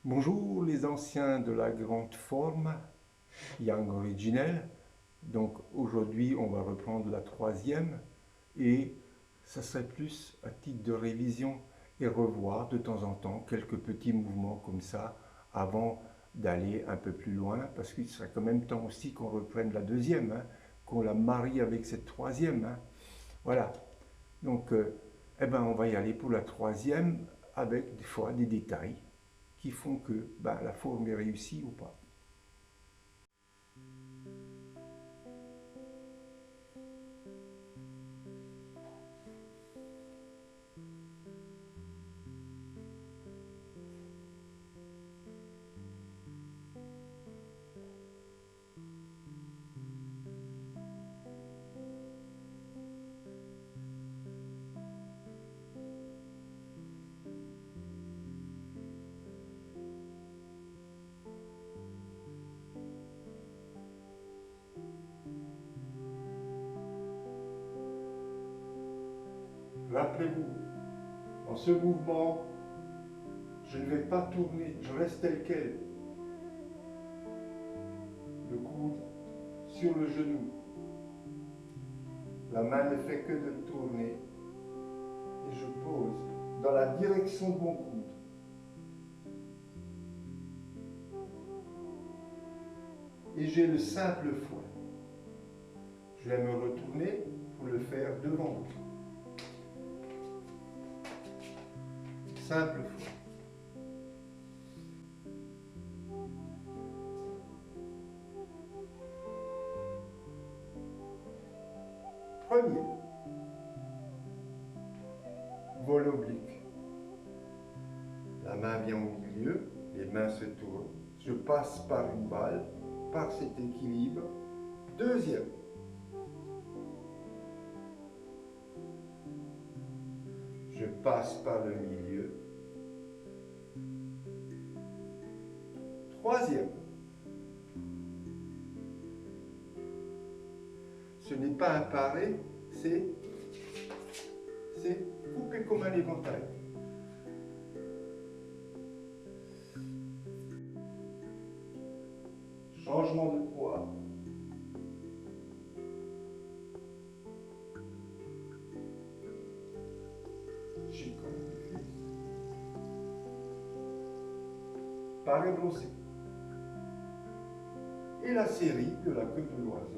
Bonjour les anciens de la grande forme, Yang originel. Donc aujourd'hui on va reprendre la troisième et ça serait plus à titre de révision et revoir de temps en temps quelques petits mouvements comme ça avant d'aller un peu plus loin parce qu'il serait quand même temps aussi qu'on reprenne la deuxième, hein, qu'on la marie avec cette troisième, hein. Voilà, donc on va y aller pour la troisième avec des fois des détails qui font que la forme est réussie ou pas. Rappelez-vous, dans ce mouvement, je ne vais pas tourner, je reste tel quel. Le coude sur le genou. La main ne fait que de tourner et je pose dans la direction de mon coude. Et j'ai le simple fouet. Je vais me retourner pour le faire devant vous. Simple fouet. Premier, vol oblique. La main vient au milieu, les mains se tournent. Je passe par une balle, par cet équilibre. Deuxième, je passe par le milieu. Troisième, ce n'est pas un paré, c'est coupé comme un éventail. Changement de poids. Chic comme une fille. Paré brossé. Et la série de la queue de l'oiseau.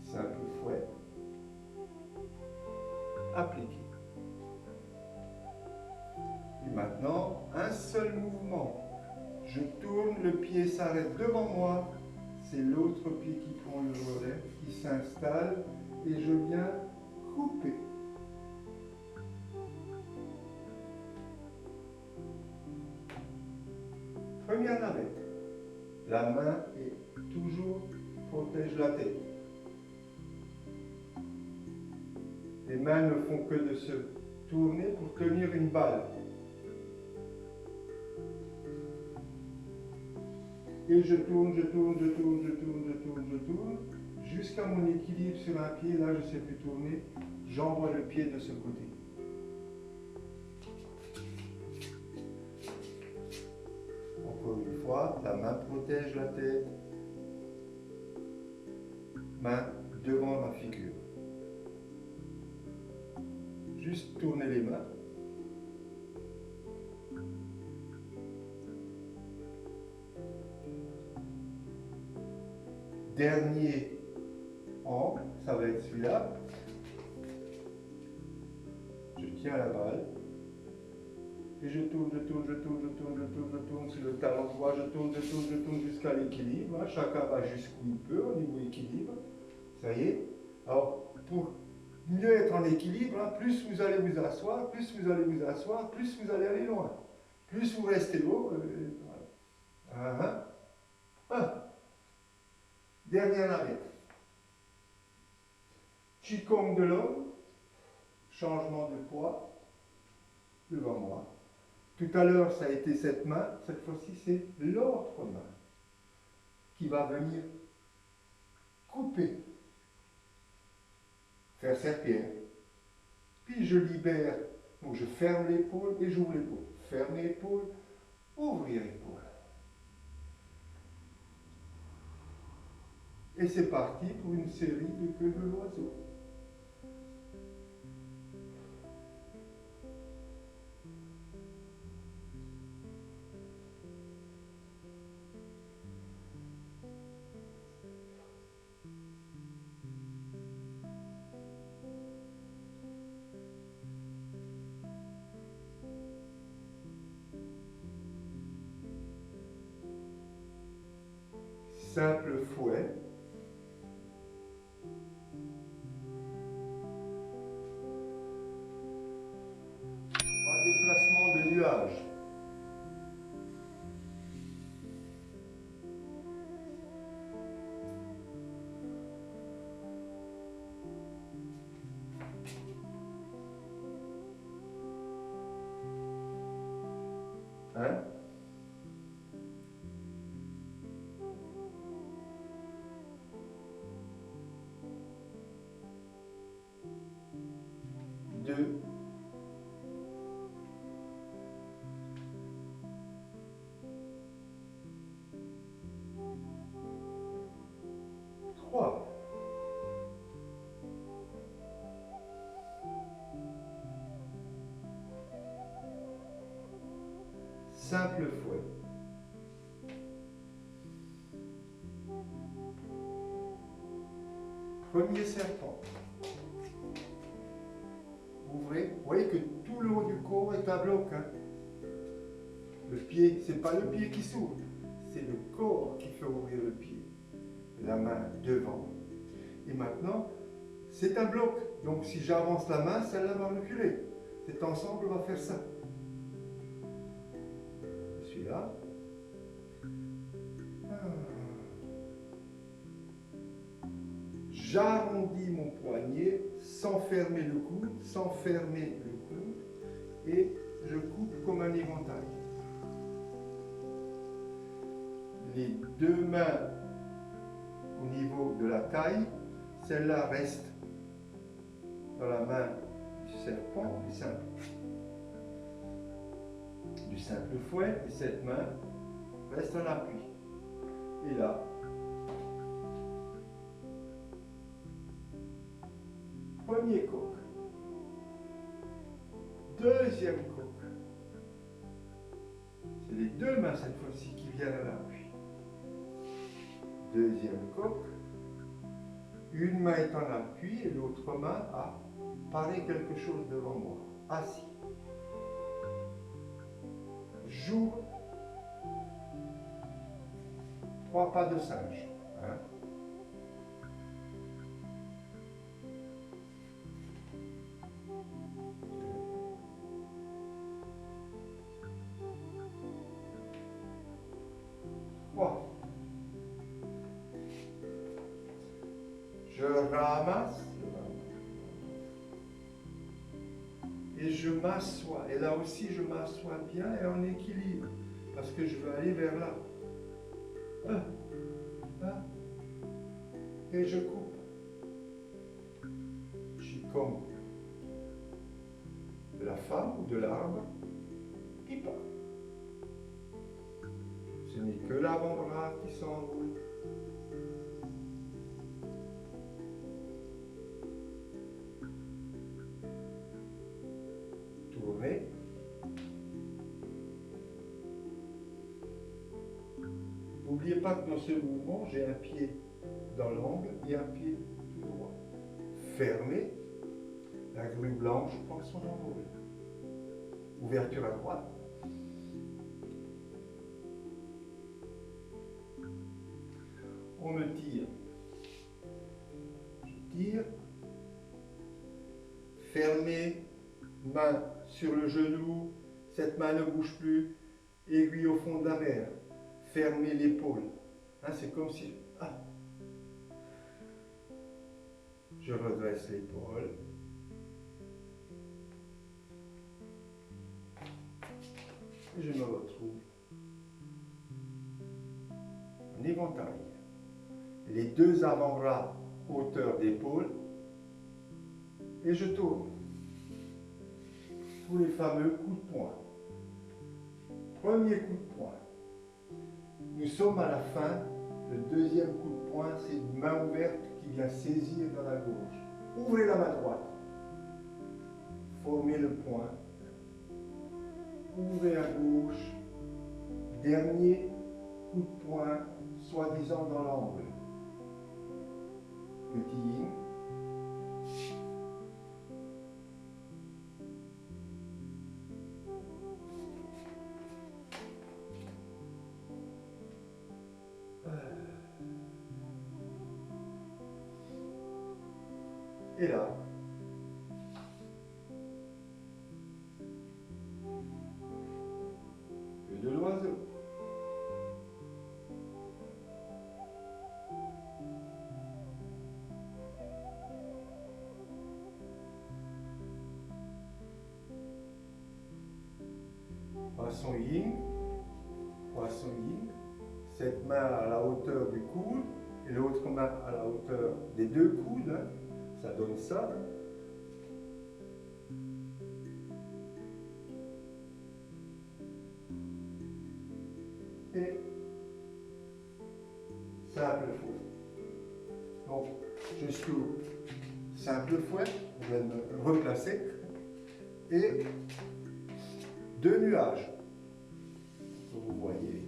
Simple fouet. Appliqué. Et maintenant, un seul mouvement. Je tourne, le pied s'arrête devant moi. C'est l'autre pied qui prend le relais, qui s'installe et je viens couper. Première navette. La main est toujours protège la tête. Les mains ne font que de se tourner pour tenir une balle. Et je tourne, je tourne, je tourne, je tourne, je tourne, je tourne, jusqu'à mon équilibre sur un pied. Là, je ne sais plus tourner. J'envoie le pied de ce côté. Encore une fois, la main protège la tête. Main devant ma figure. Juste tourner les mains. Dernier angle, ça va être celui-là. Je tiens la balle. Et je tourne, je tourne, je tourne, je tourne, je tourne, je tourne sur le talon droit, je tourne, je tourne, je tourne jusqu'à l'équilibre. Chacun va jusqu'où il peut au niveau équilibre. Ça y est. Alors, pour mieux être en équilibre, plus vous allez vous asseoir, plus vous allez vous asseoir, plus vous allez aller loin. Plus vous restez haut, voilà. Dernière navette. Qigong de l'homme, changement de poids, devant moi. Tout à l'heure, ça a été cette main, cette fois-ci, c'est l'autre main qui va venir couper, faire serpillère. Puis je libère, donc je ferme l'épaule et j'ouvre l'épaule. Ferme l'épaule, ouvrir l'épaule. Et c'est parti pour une série de queues de l'oiseau. Simple fouet. Un déplacement de nuages. Hein? Deux. Trois. Simple fouet. Premier serpent. Ouvrez. Vous voyez que tout le haut du corps est à bloc. Hein. Le pied, c'est pas le pied qui s'ouvre, c'est le corps qui fait ouvrir le pied. La main devant. Et maintenant, c'est un bloc. Donc si j'avance la main, celle-là va reculer. Cet ensemble va faire ça. Je suis là. J'arrondis mon poignet sans fermer le coude, et je coupe comme un éventail. Les deux mains au niveau de la taille, celle-là reste dans la main du serpent, du simple fouet, et cette main reste en appui. Et là, premier coq, deuxième coq. C'est les deux mains cette fois-ci qui viennent à l'appui. Deuxième coq, une main est en appui et l'autre main a paré quelque chose devant moi, assis. J'ouvre 3 pas de singe. Hein. Je ramasse et je m'assois. Et là aussi, je m'assois bien et en équilibre parce que je veux aller vers là. Et je coupe. Qigong de la femme ou de l'arbre qui part. Ce n'est que l'avant-bras qui s'enroule. Tournez. N'oubliez pas que dans ce mouvement, j'ai un pied dans l'angle et un pied tout droit. Fermez. La grue blanche prend son envol. Ouverture à droite. On me tire. Je tire. Fermez, main sur le genou. Cette main ne bouge plus. aiguille au fond de la mer, fermez l'épaule. Hein, c'est comme si... Ah. Je redresse l'épaule. Et je me retrouve en éventail. Les deux avant-bras hauteur d'épaule. Et je tourne. Tous les fameux coups de poing. Premier coup de poing. Nous sommes à la fin. Le deuxième coup de poing, c'est une main ouverte qui vient saisir dans la gauche. Ouvrez la main droite. Formez le poing. Ouvrez à gauche. Dernier coup de poing, soi-disant dans l'angle. Petit yin. Et là, queue de l'oiseau. Poisson yin, poisson yin. Cette main à la hauteur du coude et l'autre main à la hauteur des deux coudes. Hein. Ça donne ça. Et simple fouet. Donc, je suis au simple fouet. Je vais me replacer. Et deux nuages. Vous voyez.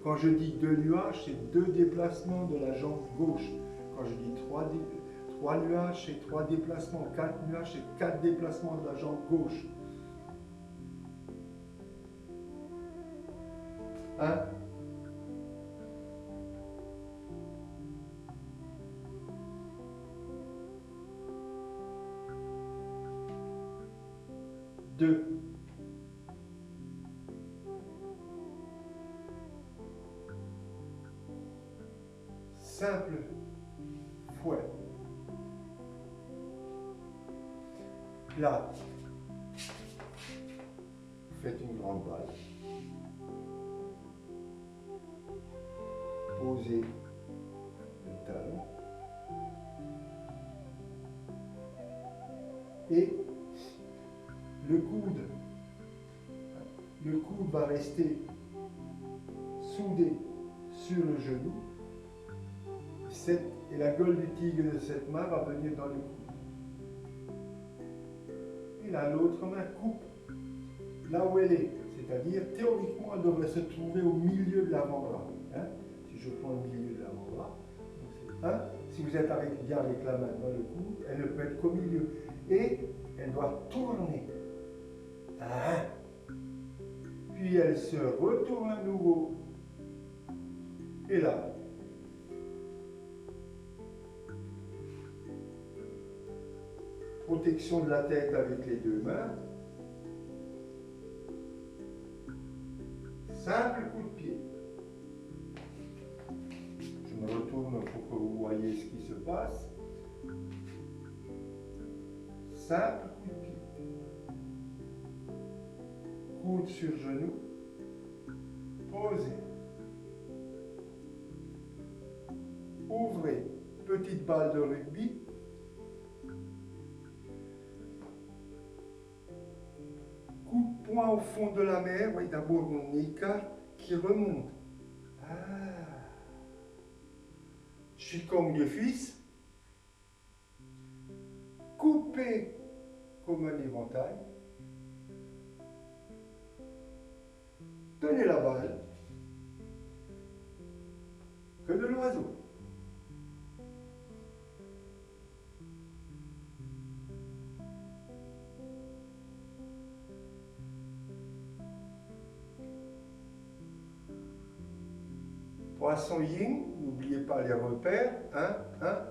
Quand je dis deux nuages, c'est deux déplacements de la jambe gauche. Quand je dis trois nuages, c'est trois déplacements. Quatre nuages, c'est quatre déplacements de la jambe gauche. Un. Deux. Simple fouet. Là, faites une grande balle. Posez le talon. Et le coude va rester soudé sur le genou. Et la gueule du tigre de cette main va venir dans le coude. Et là, l'autre main coupe là où elle est. C'est-à-dire, théoriquement, elle devrait se trouver au milieu de l'avant-bras. Hein? Si je prends le milieu de l'avant-bras, si vous êtes bien avec la main dans le coude, elle ne peut être qu'au milieu. Et elle doit tourner. Hein? Puis elle se retourne à nouveau. Et là, protection de la tête avec les deux mains. Simple coup de pied. Je me retourne pour que vous voyez ce qui se passe. Simple coup de pied. Coude sur genou. Posez. Ouvrez. Petite balle de rugby. Coup de poing au fond de la mer. Voyez d'abord mon écart qui remonte. Ah. Qigong de fils. Coupé comme un éventail. Tenez la balle. Que de l'oiseau. Poisson yin, n'oubliez pas les repères. 1, 1.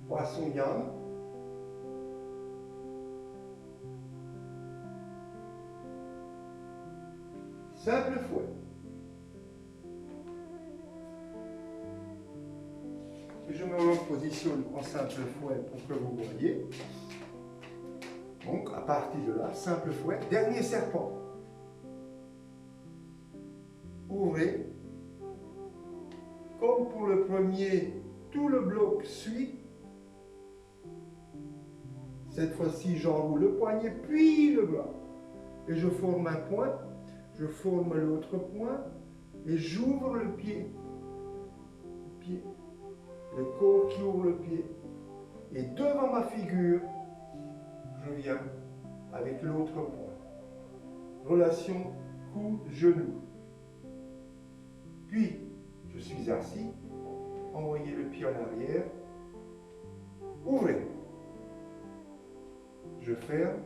Poisson yang. simple fouet. Je me repositionne en simple fouet pour que vous voyez. Donc, à partir de là, simple fouet, dernier serpent. Ouvrez. Comme pour le premier, tout le bloc suit. Cette fois-ci, j'enroule le poignet, puis le bras. Et je forme un point, je forme l'autre point, et j'ouvre le pied. Le pied. Le corps qui ouvre le pied. Et devant ma figure, je viens avec l'autre point. Relation cou-genou. Puis, je suis assis, envoyez le pied en arrière, ouvrez. Je ferme.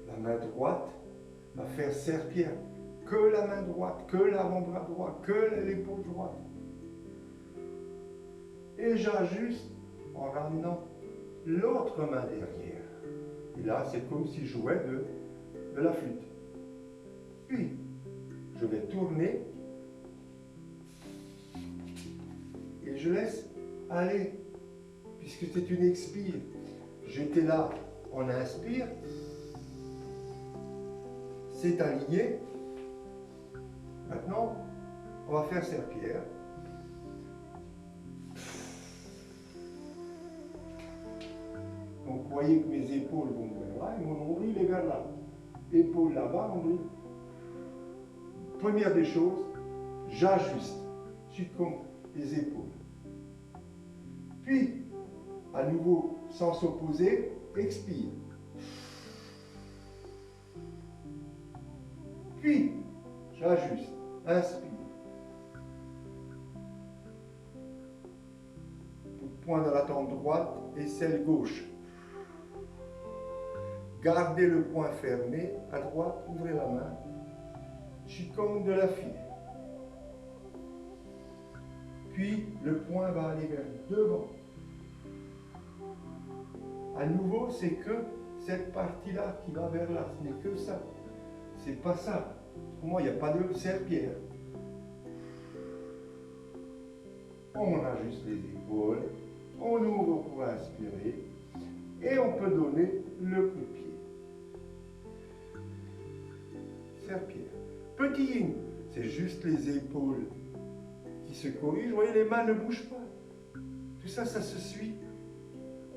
La main droite va faire serre-pierre. Que la main droite, que l'avant-bras droit, que l'épaule droite. Et j'ajuste en ramenant l'autre main derrière. Et là, c'est comme si je jouais de la flûte. Puis, je vais tourner et je laisse aller, puisque c'est une expire. J'étais là, on inspire, c'est aligné. Maintenant, on va faire serre-pierre. Donc, vous voyez que mes épaules vont vers là et mon nombril est vers là. Épaules là-bas, nombril. Première des choses, j'ajuste. Je comme les épaules. Puis, à nouveau, sens opposé, expire. Puis, j'ajuste, inspire. Point dans la tempe droite et celle gauche. Gardez le poing fermé, à droite, ouvrez la main. Qigong de la fille. Puis, le poing va aller vers devant. À nouveau, c'est que cette partie-là qui va vers là. Ce n'est que ça. C'est pas ça. Pour moi, il n'y a pas de serre-pierre. On ajuste les épaules. On ouvre pour inspirer. Et on peut donner le coup de pied. Serre-pierre. Petit yin, c'est juste les épaules qui se corrigent. Vous voyez, les mains ne bougent pas. Tout ça, ça se suit.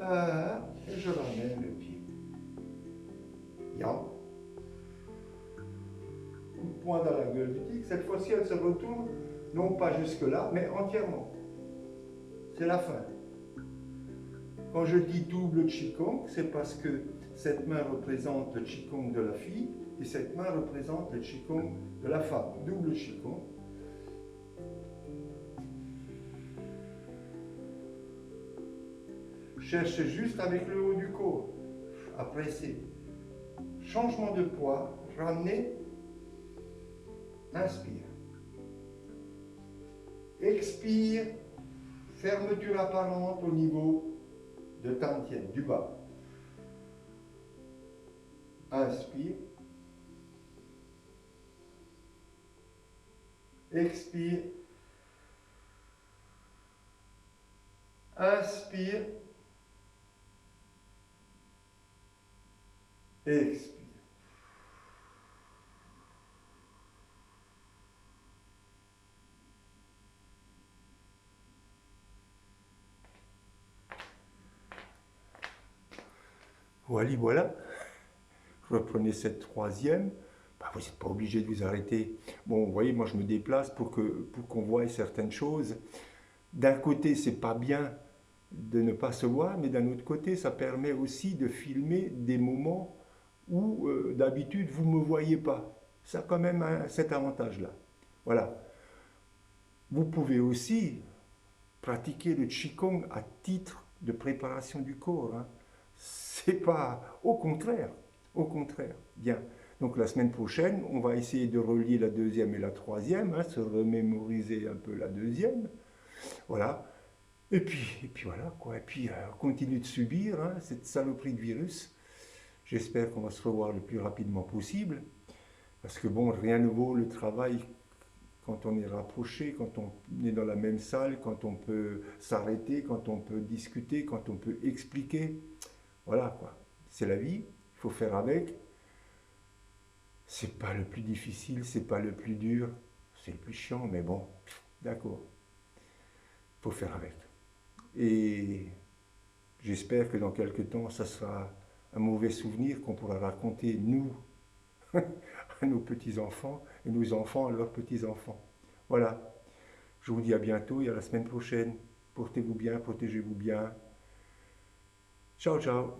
Et je ramène le pied. Yang. Coup de poing dans la gueule du tigre. Cette fois-ci, elle se retourne, non pas jusque-là, mais entièrement. C'est la fin. Quand je dis double Qigong, c'est parce que cette main représente le Qigong de la fille et cette main représente le Qigong de la femme. Double Qigong. Cherchez juste avec le haut du corps à presser. Changement de poids, ramenez, inspire. Expire, fermeture apparente au niveau de Tantien, du bas. Inspire. Expire. Inspire. Expire. Voilà. Reprenez cette troisième. Vous n'êtes pas obligé de vous arrêter. Bon, vous voyez, moi je me déplace pour qu'on voie certaines choses. D'un côté, c'est pas bien de ne pas se voir, mais d'un autre côté, ça permet aussi de filmer des moments où d'habitude vous ne me voyez pas. Ça a quand même cet avantage-là. Voilà. Vous pouvez aussi pratiquer le Qigong à titre de préparation du corps. Hein. C'est pas... Au contraire. Bien. Donc la semaine prochaine, on va essayer de relier la deuxième et la troisième, hein, se remémoriser un peu la deuxième. Voilà. Et puis voilà, quoi. Et puis on continue de subir hein, cette saloperie de virus. J'espère qu'on va se revoir le plus rapidement possible. Parce que bon, rien ne vaut le travail quand on est rapproché, quand on est dans la même salle, quand on peut s'arrêter, quand on peut discuter, quand on peut expliquer. Voilà quoi. C'est la vie, il faut faire avec. C'est pas le plus difficile, c'est pas le plus dur, c'est le plus chiant, mais bon, d'accord, il faut faire avec. Et j'espère que dans quelques temps, ça sera un mauvais souvenir qu'on pourra raconter, nous, à nos petits-enfants, et nos enfants à leurs petits-enfants. Voilà, je vous dis à bientôt et à la semaine prochaine. Portez-vous bien, protégez-vous bien. Ciao, ciao.